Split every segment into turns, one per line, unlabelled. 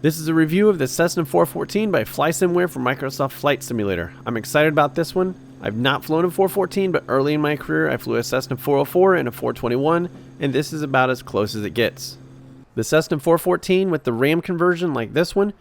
This is a review of the Cessna 414 by Flysimware for Microsoft Flight Simulator. I'm excited about this one. I've not flown a 414, but early in my career I flew a Cessna 404 and a 421, and this is about as close as it gets. The Cessna 414 with the RAM conversion like this one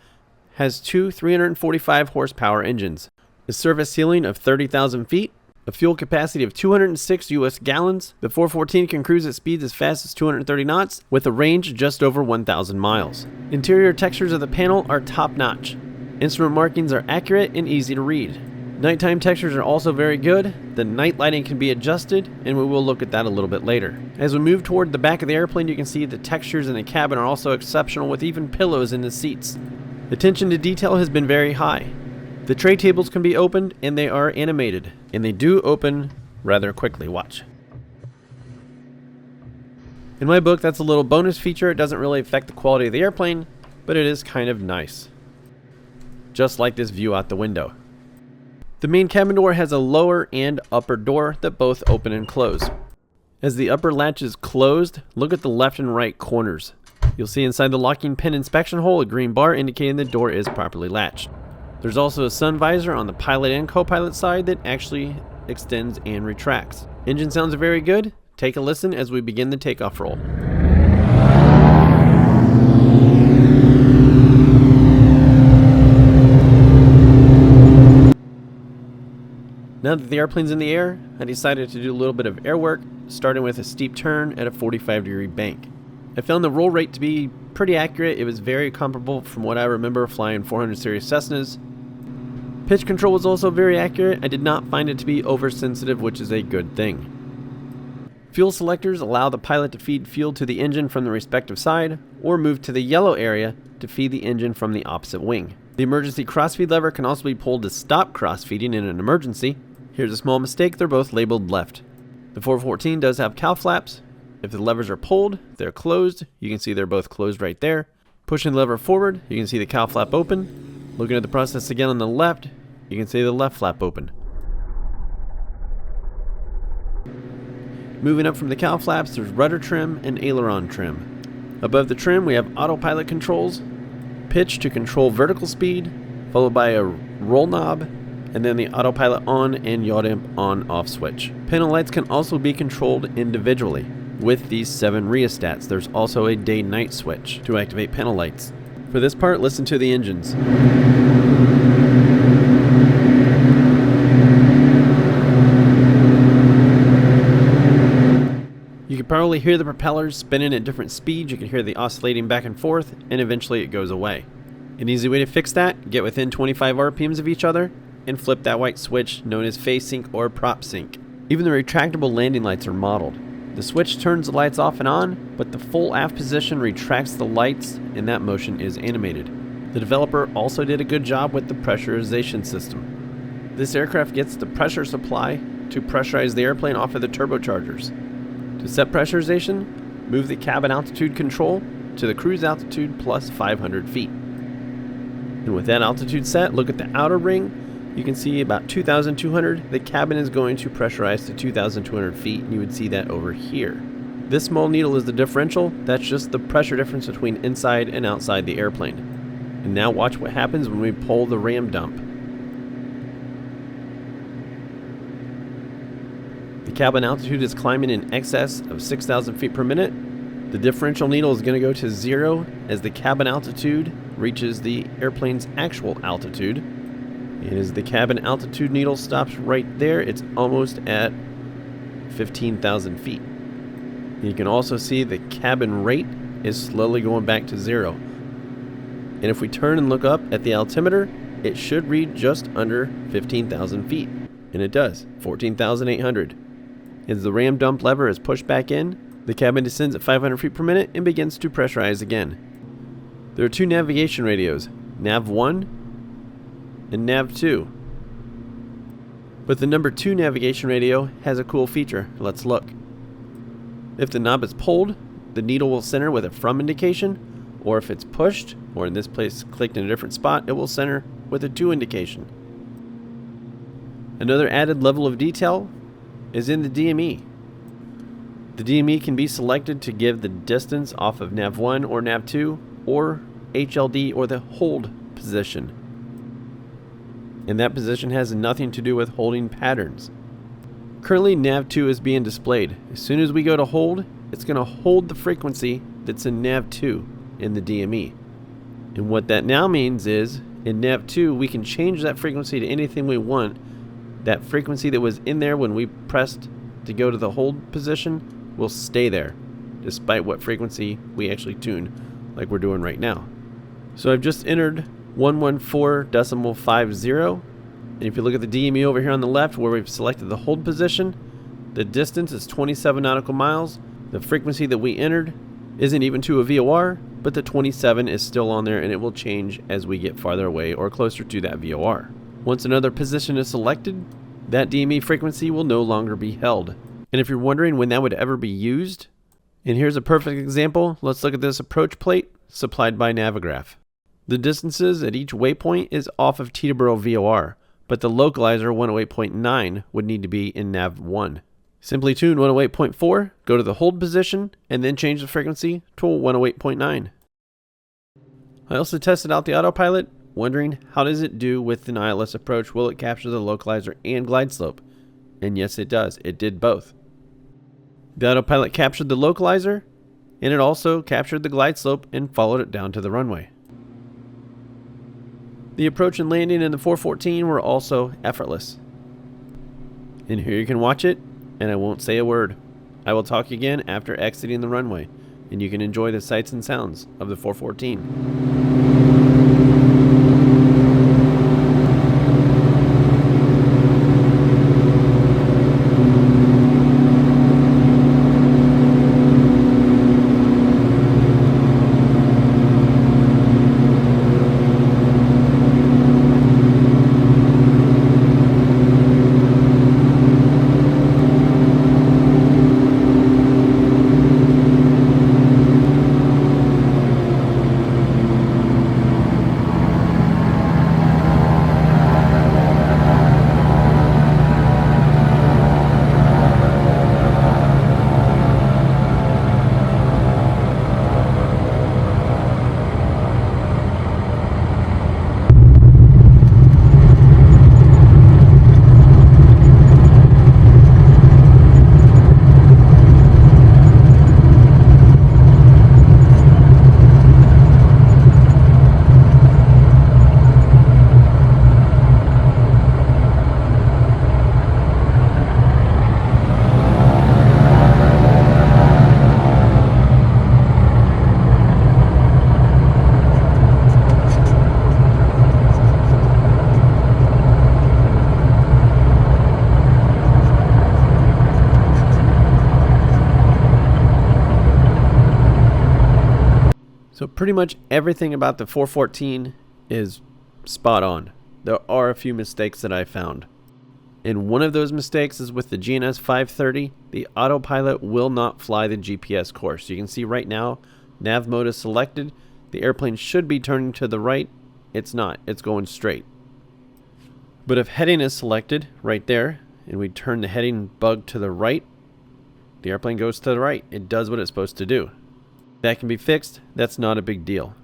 has two 345 horsepower engines, a service ceiling of 30,000 feet, a fuel capacity of 206 US gallons. The 414 can cruise at speeds as fast as 230 knots with a range just over 1,000 miles. Interior textures of the panel are top-notch. Instrument markings are accurate and easy to read. Nighttime textures are also very good. The night lighting can be adjusted, and we will look at that a little bit later. As we move toward the back of the airplane, you can see the textures in the cabin are also exceptional, with even pillows in the seats. Attention to detail has been very high. The tray tables can be opened, and they are animated, and they do open rather quickly. Watch. In my book, that's a little bonus feature. It doesn't really affect the quality of the airplane, but it is kind of nice. Just like this view out the window. The main cabin door has a lower and upper door that both open and close. As the upper latch is closed, look at the left and right corners. You'll see inside the locking pin inspection hole a green bar indicating the door is properly latched. There's also a sun visor on the pilot and co-pilot side that actually extends and retracts. Engine sounds are very good. Take a listen as we begin the takeoff roll. Now that the airplane's in the air, I decided to do a little bit of air work, starting with a steep turn at a 45-degree bank. I found the roll rate to be pretty accurate. It was very comparable from what I remember flying 400 series Cessnas. Pitch control was also very accurate. I did not find it to be oversensitive, which is a good thing. Fuel selectors allow the pilot to feed fuel to the engine from the respective side, or move to the yellow area to feed the engine from the opposite wing. The emergency crossfeed lever can also be pulled to stop crossfeeding in an emergency. Here's a small mistake, they're both labeled left. The 414 does have cowl flaps. If the levers are pulled, they're closed. You can see they're both closed right there. Pushing the lever forward, you can see the cowl flap open. Looking at the process again on the left, you can see the left flap open. Moving up from the cowl flaps, there's rudder trim and aileron trim. Above the trim, we have autopilot controls, pitch to control vertical speed, followed by a roll knob, and then the autopilot on and yaw damp on-off switch. Panel lights can also be controlled individually. With these 7 rheostats, there's also a day-night switch to activate panel lights. For this part, listen to the engines. You can probably hear the propellers spinning at different speeds. You can hear the oscillating back and forth, and eventually it goes away. An easy way to fix that, get within 25 RPMs of each other, and flip that white switch known as phase sync or prop sync. Even the retractable landing lights are modeled. The switch turns the lights off and on, but the full aft position retracts the lights, and that motion is animated. The developer also did a good job with the pressurization system. This aircraft gets the pressure supply to pressurize the airplane off of the turbochargers. To set pressurization, move the cabin altitude control to the cruise altitude plus 500 feet. And with that altitude set, look at the outer ring. You can see about 2,200. The cabin is going to pressurize to 2,200 feet, and you would see that over here. This small needle is the differential. That's just the pressure difference between inside and outside the airplane. And now watch what happens when we pull the ram dump. The cabin altitude is climbing in excess of 6,000 feet per minute. The differential needle is going to go to 0 as the cabin altitude reaches the airplane's actual altitude. And as the cabin altitude needle stops right there, it's almost at 15,000 feet. You can also see the cabin rate is slowly going back to 0. And if we turn and look up at the altimeter, it should read just under 15,000 feet. And it does, 14,800. As the ram dump lever is pushed back in, the cabin descends at 500 feet per minute and begins to pressurize again. There are 2 navigation radios, Nav 1 and Nav 2. But the number 2 navigation radio has a cool feature. Let's look. If the knob is pulled, the needle will center with a from indication, or if it's pushed, or in this place clicked in a different spot, it will center with a to indication. Another added level of detail is in the DME. The DME can be selected to give the distance off of Nav 1 or Nav 2, or HLD or the hold position. And that position has nothing to do with holding patterns. Currently nav2 is being displayed. As soon as we go to hold, it's going to hold the frequency that's in nav2 in the DME. And what that now means is in nav2 we can change that frequency to anything we want. That frequency that was in there when we pressed to go to the hold position will stay there despite what frequency we actually tune, like we're doing right now. So I've just entered 114.50, and if you look at the DME over here on the left where we've selected the hold position, the distance is 27 nautical miles. The frequency that we entered isn't even to a VOR, but the 27 is still on there, and it will change as we get farther away or closer to that VOR. Once another position is selected, that DME frequency will no longer be held. And if you're wondering when that would ever be used, and here's a perfect example, let's look at this approach plate supplied by Navigraph. The distances at each waypoint is off of Teterboro VOR, but the localizer 108.9 would need to be in Nav1. Simply tune 108.4, go to the hold position, and then change the frequency to 108.9. I also tested out the Autopilot, wondering how does it do with an ILS approach? Will it capture the localizer and glide slope? And yes, it does. It did both. The Autopilot captured the localizer, and it also captured the glide slope and followed it down to the runway. The approach and landing in the 414 were also effortless. And here you can watch it, and I won't say a word. I will talk again after exiting the runway, and you can enjoy the sights and sounds of the 414. So pretty much everything about the 414 is spot on. There are a few mistakes that I found. And one of those mistakes is with the GNS 530, the Autopilot will not fly the GPS course. You can see right now, nav mode is selected. The airplane should be turning to the right. It's not, it's going straight. But if heading is selected right there, and we turn the heading bug to the right, the airplane goes to the right. It does what it's supposed to do. That can be fixed. That's not a big deal.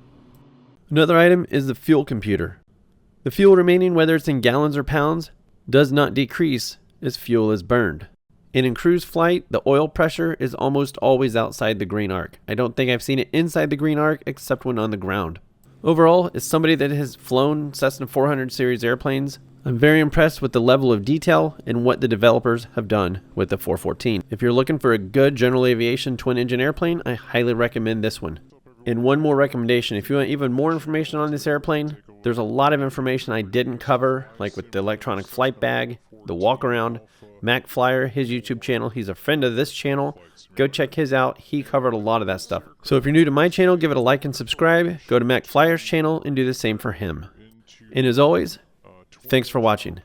Another item is the fuel computer. The fuel remaining, whether it's in gallons or pounds, does not decrease as fuel is burned. And in cruise flight, the oil pressure is almost always outside the green arc. I don't think I've seen it inside the green arc except when on the ground. Overall, as somebody that has flown Cessna 400 series airplanes, I'm very impressed with the level of detail and what the developers have done with the 414. If you're looking for a good general aviation twin-engine airplane, I highly recommend this one. And one more recommendation, if you want even more information on this airplane, there's a lot of information I didn't cover, like with the electronic flight bag, the walk-around, Mac Flyer, his YouTube channel. He's a friend of this channel. Go check his out. He covered a lot of that stuff. So if you're new to my channel, give it a like and subscribe. Go to Mac Flyer's channel and do the same for him. And as always, thanks for watching.